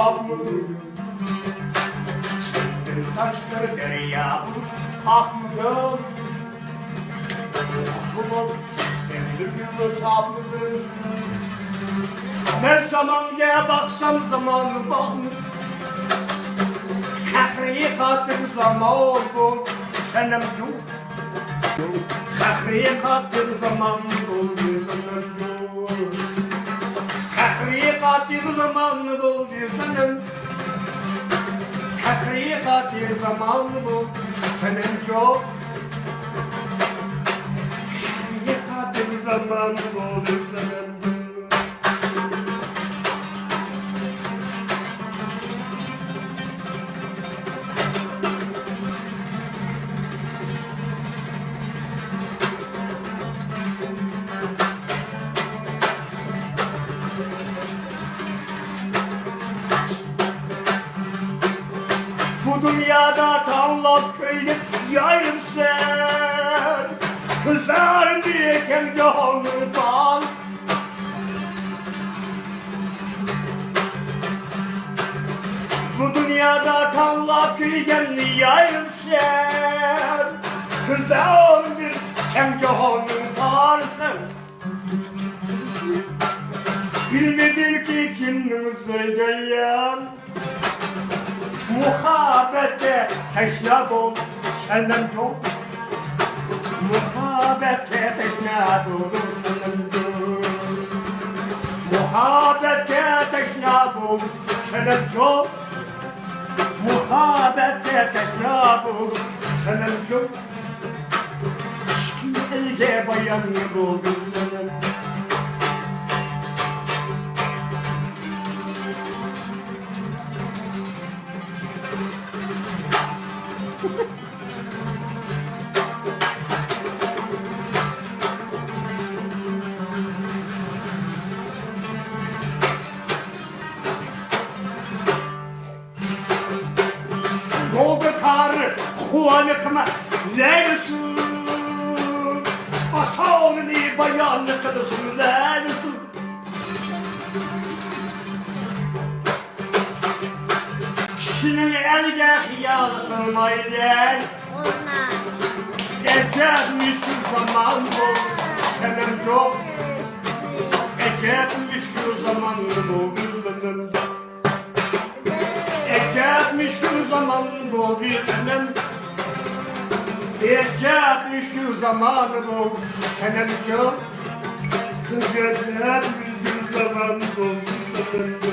kaplı taşları derya aklım sevdiğimi tatlıdır. Ne zaman gel baksam zamanı bakmış hakikatin zaman bu senem yok hakikatin zaman bu senem yok hakikatin zaman bu senem hakikatin zaman bu senem yok hakikatin zaman bu senem yok. Bu dünyada tanlap köyde yayım sen kızar diyeken gönlü bal Bu dünyada tanlap köyde yayım sen kızar diyeken gönlü bal Bilmedin ki kimini söyleyen Muhabbete teşna bol senden çok Muhabbete teşna bol senden çok Muhabbete teşna bol senden çok Muhabbete teşna bol senden çok Ege bayan bol senden Oldu karı kuanıkma neresin? Asalını bayanlık adısın neresin? Kişinin elge hiyalı kılmayla Geçermiş bir zaman bu senem çok Geçermiş bir zaman bu senem Geçermiş bir zaman bu bir senem Geçermiş bir zaman bu senem çok Geçermiş bir zaman bu senem